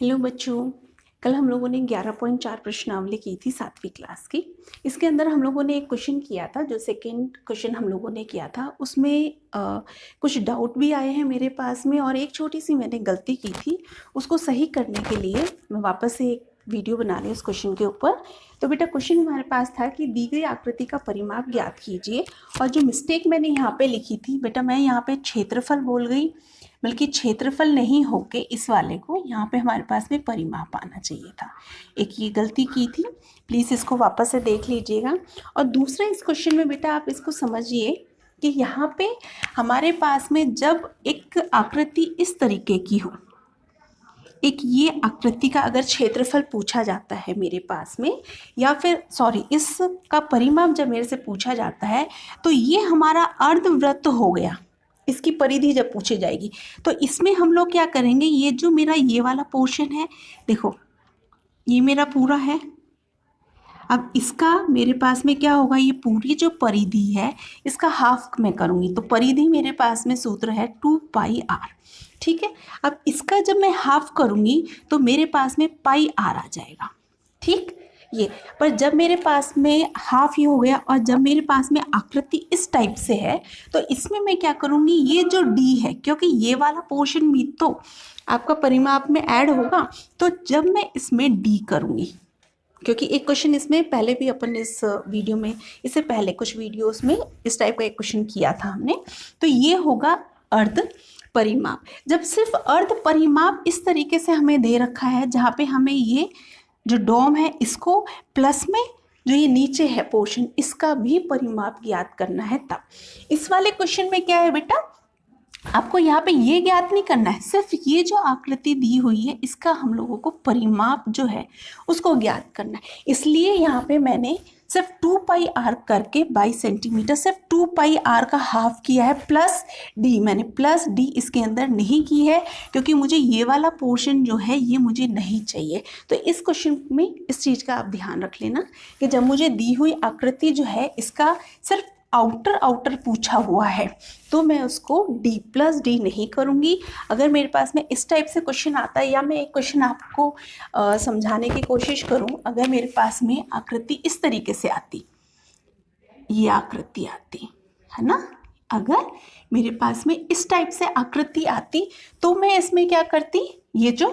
Hello बच्चों, कल हम लोगों ने 11.4 प्रश्नावली की थी 7वीं क्लास की। इसके अंदर हम लोगों ने एक क्वेश्चन किया था, जो सेकंड क्वेश्चन हम लोगों ने किया था उसमें कुछ डाउट भी आए हैं मेरे पास में, और एक छोटी सी मैंने गलती की थी। उसको सही करने के लिए मैं वापस से एक वीडियो बना रही हूँ इस क्वेश्चन के ऊपर। तो बेटा क्वेश्चन हमारे पास था कि दी गई आकृति का परिमाप ज्ञात कीजिए, और जो मिस्टेक मैंने यहाँ पे लिखी थी बेटा, मैं यहाँ पे क्षेत्रफल बोल गई, बल्कि क्षेत्रफल नहीं होके इस वाले को यहाँ पे हमारे पास में परिमाप आना चाहिए था। एक ये गलती की थी, प्लीज़ इसको वापस से देख लीजिएगा। और दूसरा इस क्वेश्चन में बेटा आप इसको समझिए कि यहाँ पे हमारे पास में जब एक आकृति इस तरीके की हो, एक ये आकृति का अगर क्षेत्रफल पूछा जाता है मेरे पास में, या फिर सॉरी इसका परिमाप जब मेरे से पूछा जाता है, तो ये हमारा अर्धवृत्त हो गया। इसकी परिधि जब पूछी जाएगी तो इसमें हम लोग क्या करेंगे, ये जो मेरा ये वाला पोर्शन है, देखो ये मेरा पूरा है। अब इसका मेरे पास में क्या होगा, ये पूरी जो परिधि है इसका हाफ मैं करूँगी, तो परिधि मेरे पास में सूत्र है 2πr। ठीक है, अब इसका जब मैं हाफ करूँगी तो मेरे पास में पाई आर आ जाएगा। ठीक, ये पर जब मेरे पास में हाफ ये हो गया, और जब मेरे पास में आकृति इस टाइप से है, तो इसमें मैं क्या करूँगी, ये जो डी है, क्योंकि ये वाला पोर्शन भी तो आपका परिमाप में ऐड होगा, तो जब मैं इसमें डी करूँगी, क्योंकि एक क्वेश्चन इसमें पहले भी अपन इस वीडियो में, इससे पहले कुछ वीडियोस में इस टाइप का एक क्वेश्चन किया था हमने, तो ये होगा अर्ध परिमाप। जब सिर्फ अर्ध परिमाप इस तरीके से हमें दे रखा है, जहाँ पे हमें ये जो डोम है इसको प्लस में जो ये नीचे है पोर्शन, इसका भी परिमाप ज्ञात करना है, तब इस वाले क्वेश्चन में क्या है बेटा, आपको यहाँ पे ये ज्ञात नहीं करना है, सिर्फ ये जो आकृति दी हुई है इसका हम लोगों को परिमाप जो है उसको ज्ञात करना है। इसलिए यहाँ पे मैंने सिर्फ 2πr करके 22 सेंटीमीटर, सिर्फ 2πr का हाफ किया है, प्लस डी, मैंने प्लस डी इसके अंदर नहीं की है, क्योंकि मुझे ये वाला पोर्शन जो है ये मुझे नहीं चाहिए। तो इस क्वेश्चन में इस चीज़ का आप ध्यान रख लेना कि जब मुझे दी हुई आकृति जो है इसका सिर्फ आउटर पूछा हुआ है, तो मैं उसको d प्लस डी नहीं करूँगी। अगर मेरे पास में इस टाइप से क्वेश्चन आता है, या मैं एक क्वेश्चन आपको समझाने की कोशिश करूँ, अगर मेरे पास में आकृति इस तरीके से आती, ये आकृति आती है ना, अगर मेरे पास में इस टाइप से आकृति आती, तो मैं इसमें क्या करती, ये जो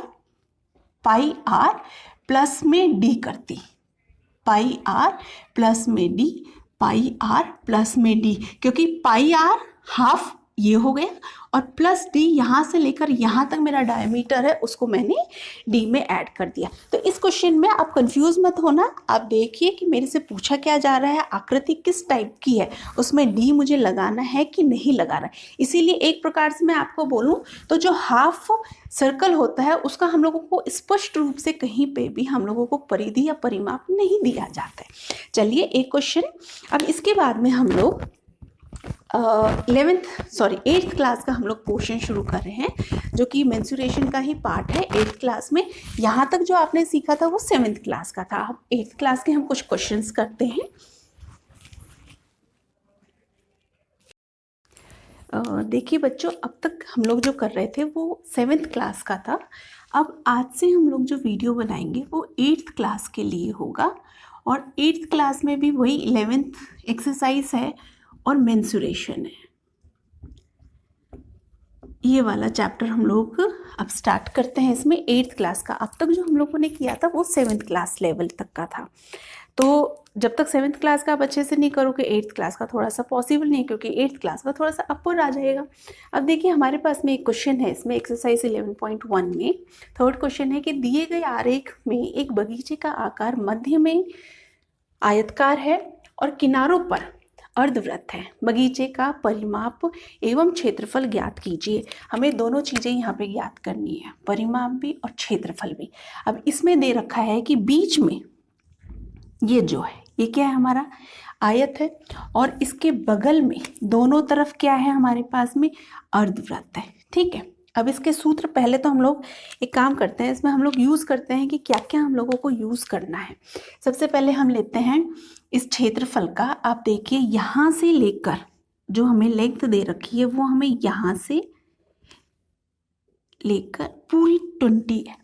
पाई आर प्लस में डी करती, पाई आर प्लस में डी, पाई आर प्लस में डी, क्योंकि पाई आर हाफ ये हो गया, और प्लस डी यहाँ से लेकर यहाँ तक मेरा डायमीटर है, उसको मैंने डी में ऐड कर दिया। तो इस क्वेश्चन में आप कंफ्यूज मत होना, आप देखिए कि मेरे से पूछा क्या जा रहा है, आकृति किस टाइप की है, उसमें डी मुझे लगाना है कि नहीं लगाना है। इसीलिए एक प्रकार से मैं आपको बोलूँ तो जो हाफ सर्कल होता है उसका हम लोगों को स्पष्ट रूप से कहीं पे भी हम लोगों को परिधि या परिमाप नहीं दिया जाता है। चलिए एक क्वेश्चन, अब इसके बाद में हम लोग 8th क्लास का हम लोग पोर्शन शुरू कर रहे हैं, जो कि मेंसुरेशन का ही पार्ट है 8th क्लास में। यहाँ तक जो आपने सीखा था वो 7th क्लास का था। अब 8th क्लास के हम कुछ क्वेश्चंस करते हैं। देखिए बच्चों, अब तक हम लोग जो कर रहे थे वो 7th क्लास का था। अब आज से हम लोग जो वीडियो बनाएंगे वो 8th क्लास के लिए होगा, और 8th क्लास में भी वही 11th एक्सरसाइज है और मेंसुरेशन है। ये वाला चैप्टर हम लोग अब स्टार्ट करते हैं इसमें 8th क्लास का। अब तक जो हम लोगों ने किया था वो 7th क्लास लेवल तक का था। तो जब तक 7th क्लास का आप अच्छे से नहीं करोगे, 8th क्लास का थोड़ा सा पॉसिबल नहीं है, क्योंकि 8th क्लास का थोड़ा सा अपर आ जाएगा। अब देखिए हमारे पास में एक क्वेश्चन है इसमें, एक्सरसाइज 11.1 में थर्ड क्वेश्चन है कि दिए गए आरेख में एक बगीचे का आकार मध्य में आयतकार है और किनारों पर अर्धवृत्त है, बगीचे का परिमाप एवं क्षेत्रफल ज्ञात कीजिए। हमें दोनों चीज़ें यहाँ पे ज्ञात करनी है, परिमाप भी और क्षेत्रफल भी। अब इसमें दे रखा है कि बीच में ये जो है ये क्या है, हमारा आयत है, और इसके बगल में दोनों तरफ क्या है हमारे पास में, अर्धवृत्त है। ठीक है, अब इसके सूत्र पहले तो हम लोग एक काम करते हैं, इसमें हम लोग यूज़ करते हैं कि क्या क्या हम लोगों को यूज़ करना है। सबसे पहले हम लेते हैं इस क्षेत्रफल का। आप देखिए यहाँ से लेकर जो हमें लेंथ दे रखी है वो हमें यहाँ से लेकर पूरी 20 है।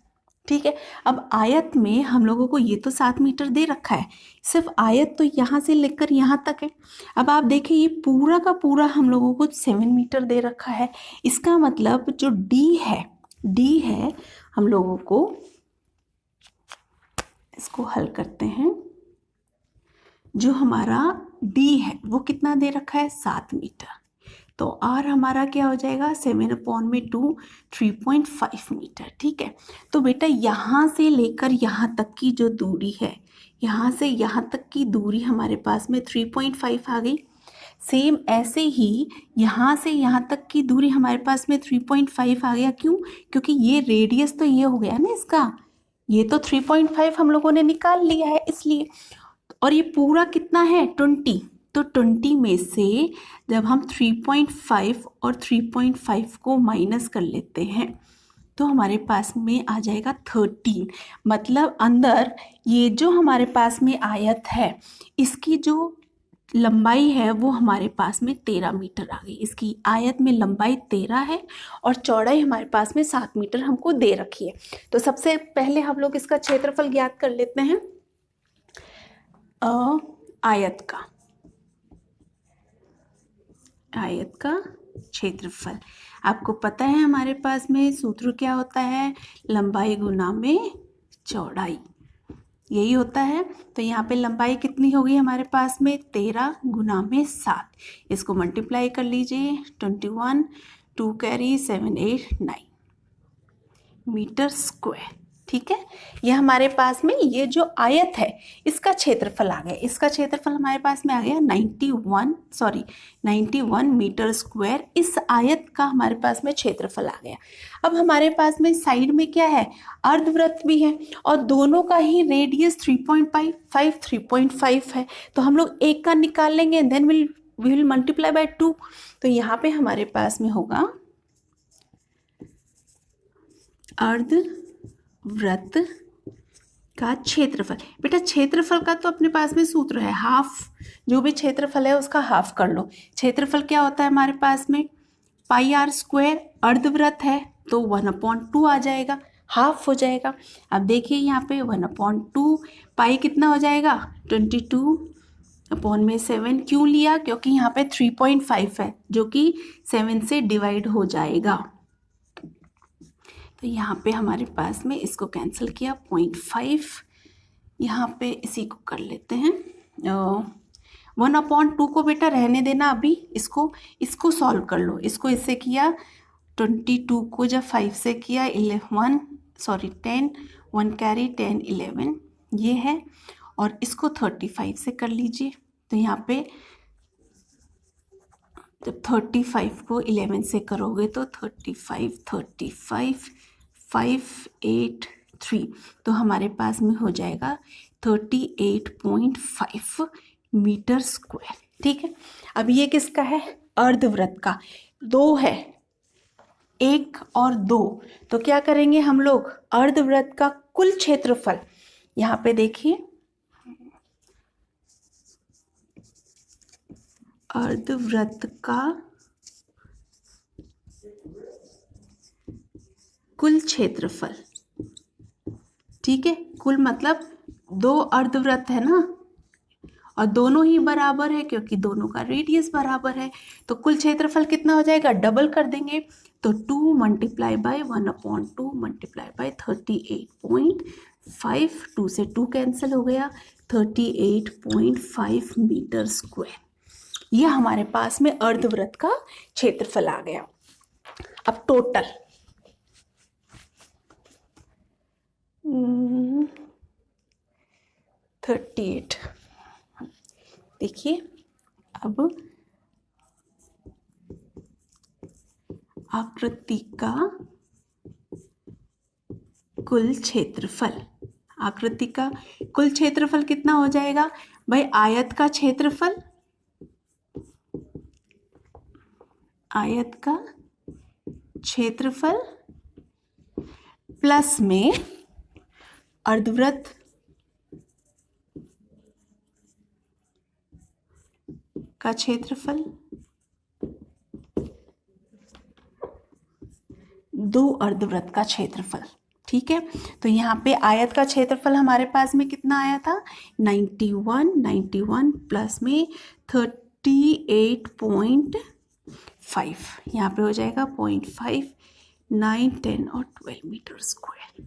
ठीक है। अब आयत में हम लोगों को ये तो 7 मीटर दे रखा है, सिर्फ आयत तो यहाँ से लेकर यहाँ तक है। अब आप देखिए ये पूरा का पूरा हम लोगों को 7 मीटर दे रखा है। इसका मतलब जो डी है हम लोगों को, इसको हल करते हैं, जो हमारा डी है वो कितना दे रखा है 7 मीटर। तो आर हमारा क्या हो जाएगा 7/2 3.5 मीटर। ठीक है। तो बेटा यहाँ से लेकर यहाँ तक की जो दूरी है, यहाँ से यहाँ तक की दूरी हमारे पास में 3.5 आ गई। सेम ऐसे ही यहाँ से यहाँ तक की दूरी हमारे पास में 3.5 आ गया। क्यों? क्योंकि ये रेडियस तो ये हो गया ना इसका, ये तो 3.5 हम लोगों ने निकाल लिया है इसलिए। और ये पूरा कितना है 20, तो 20 में से जब हम 3.5 और 3.5 को माइनस कर लेते हैं तो हमारे पास में आ जाएगा 13। मतलब अंदर ये जो हमारे पास में आयत है इसकी जो लंबाई है वो हमारे पास में 13 मीटर आ गई। इसकी आयत में लंबाई 13 है और चौड़ाई हमारे पास में 7 मीटर हमको दे रखी है। तो सबसे पहले हम लोग इसका क्षेत्रफल ज्ञात कर लेते हैं। आयत का क्षेत्रफल, आपको पता है हमारे पास में सूत्र क्या होता है, लंबाई गुना में चौड़ाई, यही होता है। तो यहाँ पे लंबाई कितनी होगी हमारे पास में 13 गुना में 7, इसको मल्टीप्लाई कर लीजिए 21, 2 कैरी 7 8 9 मीटर स्क्वायर। ठीक है। यह हमारे पास में ये जो आयत है इसका क्षेत्रफल आ गया। इसका क्षेत्रफल हमारे पास में आ गया 91 मीटर स्क्वायर। इस आयत का हमारे पास में क्षेत्रफल आ गया। अब हमारे पास में साइड में क्या है, अर्धवृत्त भी है और दोनों का ही रेडियस 3.5 है। तो हम लोग एक का निकाल लेंगे, then we will multiply by 2। तो यहाँ पे हमारे पास में होगा अर्धवृत्त का क्षेत्रफल। बेटा क्षेत्रफल का तो अपने पास में सूत्र है, हाफ, जो भी क्षेत्रफल है उसका हाफ कर लो। क्षेत्रफल क्या होता है हमारे पास में πr², अर्धवृत्त है तो 1/2 आ जाएगा, हाफ हो जाएगा। अब देखिए यहाँ पे 1/2 पाई कितना हो जाएगा 22/7। क्यों लिया? क्योंकि यहाँ पे 3.5 है जो कि 7 से डिवाइड हो जाएगा। तो यहाँ पे हमारे पास में इसको कैंसिल किया 0.5, यहाँ पे इसी को कर लेते हैं 1/2 को बेटा रहने देना अभी, इसको सॉल्व कर लो। इसको इससे किया 22 को जब 5 से किया 10 1 कैरी 10 11 ये है, और इसको 35 से कर लीजिए। तो यहाँ पे जब 35 को 11 से करोगे तो 35 583, तो हमारे पास में हो जाएगा 38.5 मीटर स्क्वायर। ठीक है। अब ये किसका है, अर्धवृत्त का। 2 है, 1 और 2, तो क्या करेंगे हम लोग अर्धवृत्त का कुल क्षेत्रफल, यहाँ पे देखिए अर्धवृत्त का कुल क्षेत्रफल। ठीक है। कुल मतलब 2 अर्धवृत्त है ना, और दोनों ही बराबर है क्योंकि दोनों का रेडियस बराबर है। तो कुल क्षेत्रफल कितना हो जाएगा, डबल कर देंगे तो 2 मल्टीप्लाई बाय 1/2 मल्टीप्लाई बाय 38.5, 2 से 2 कैंसिल हो गया 38.5 मीटर स्क्वायर। ये हमारे पास में अर्धवृत्त का क्षेत्रफल आ गया। अब टोटल 38। देखिए अब आकृति का कुल क्षेत्रफल, आकृति का कुल क्षेत्रफल कितना हो जाएगा भाई, आयत का क्षेत्रफल, आयत का क्षेत्रफल प्लस में अर्धवृत्त का क्षेत्रफल, 2 अर्धवृत्त का क्षेत्रफल। ठीक है। तो यहाँ पे आयत का क्षेत्रफल हमारे पास में कितना आया था, 91 प्लस में 38.5, यहाँ पे हो जाएगा 0.5, 9, 10 और 12 मीटर स्क्वायर।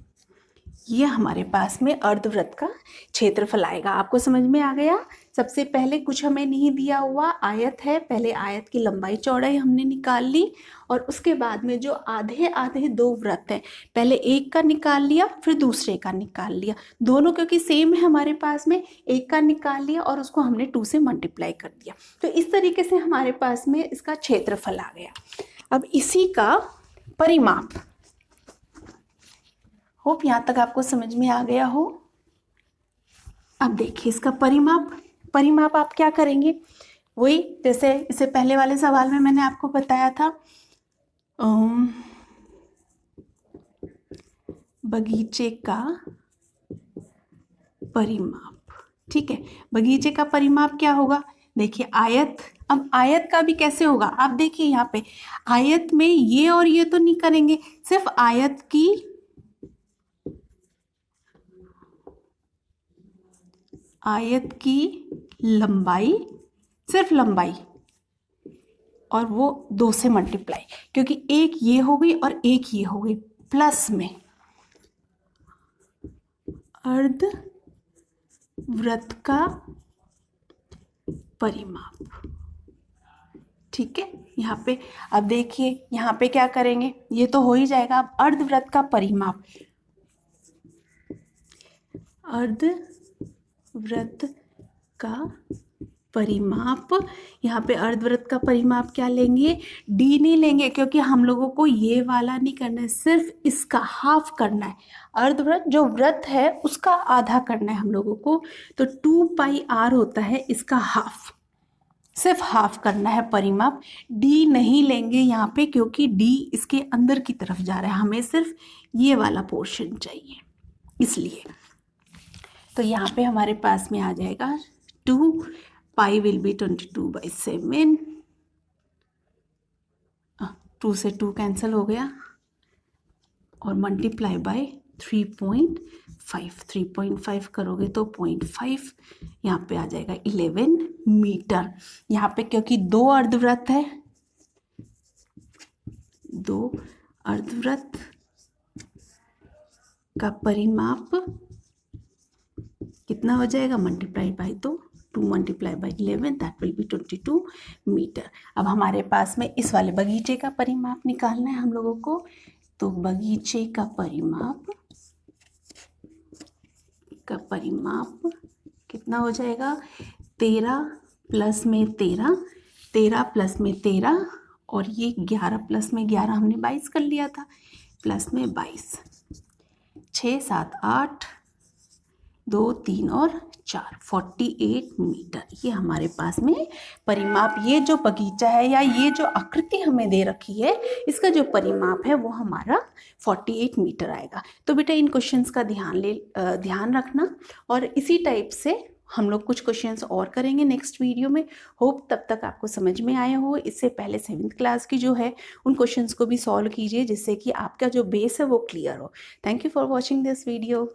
ये हमारे पास में अर्धवृत्त का क्षेत्रफल आएगा। आपको समझ में आ गया। सबसे पहले कुछ हमें नहीं दिया हुआ, आयत है, पहले आयत की लंबाई चौड़ाई हमने निकाल ली और उसके बाद में जो आधे आधे दो वृत्त हैं, पहले एक का निकाल लिया फिर दूसरे का निकाल लिया, दोनों क्योंकि सेम है हमारे पास में, एक का निकाल लिया और उसको हमने 2 से मल्टीप्लाई कर दिया। तो इस तरीके से हमारे पास में इसका क्षेत्रफल आ गया। अब इसी का परिमाप, होप यहाँ तक आपको समझ में आ गया हो। अब देखिए इसका परिमाप आप क्या करेंगे, वही जैसे इससे पहले वाले सवाल में मैंने आपको बताया था, बगीचे का परिमाप। ठीक है, बगीचे का परिमाप क्या होगा, देखिए आयत, अब आयत का भी कैसे होगा, आप देखिए यहाँ पे आयत में ये और ये तो नहीं करेंगे, सिर्फ आयत की लंबाई, सिर्फ लंबाई, और वो 2 से मल्टीप्लाई, क्योंकि एक ये हो गई और एक ये हो गई, प्लस में अर्धवृत्त का परिमाप। ठीक है, यहाँ पे अब देखिए यहाँ पे क्या करेंगे, ये तो हो ही जाएगा। अब अर्धवृत्त का परिमाप, अर्धवृत्त का परिमाप, यहाँ पे अर्धवृत्त का परिमाप क्या लेंगे, डी नहीं लेंगे, क्योंकि हम लोगों को ये वाला नहीं करना है, सिर्फ इसका हाफ करना है। अर्धवृत्त जो वृत्त है उसका आधा करना है हम लोगों को, तो 2πr होता है इसका हाफ, सिर्फ हाफ करना है परिमाप। डी नहीं लेंगे यहाँ पे, क्योंकि डी इसके अंदर की तरफ जा रहा है, हमें सिर्फ ये वाला पोर्शन चाहिए इसलिए। तो यहाँ पे हमारे पास में आ जाएगा 2 पाई विल बी 22/7, 2 से 2 कैंसिल हो गया और मल्टीप्लाई बाय 3.5, 3.5 करोगे तो 0.5, यहाँ पे आ जाएगा 11 मीटर। यहाँ पे क्योंकि 2 अर्धवृत्त है, 2 अर्धवृत्त का परिमाप कितना हो जाएगा, multiply by 2 multiply by 11, that will be 22 metre. अब हमारे पास में इस वाले बगीचे का परिमाप निकालना है हम लोगों को, तो बगीचे का परिमाप कितना हो जाएगा, 13 प्लस में 13, 13 प्लस में 13 और ये 11 प्लस में 11 हमने 22 कर लिया था, प्लस में 22, 6, 7, 8, 2, 3 और 4, 48 मीटर। ये हमारे पास में परिमाप, ये जो बगीचा है या ये जो आकृति हमें दे रखी है, इसका जो परिमाप है वो हमारा 48 मीटर आएगा। तो बेटा इन क्वेश्चंस का ध्यान रखना, और इसी टाइप से हम लोग कुछ क्वेश्चंस और करेंगे नेक्स्ट वीडियो में। होप तब तक आपको समझ में आए हो। इससे पहले 7th क्लास की जो है उन क्वेश्चंस को भी सॉल्व कीजिए, जिससे कि आपका जो बेस है वो क्लियर हो। Thank you for watching this video.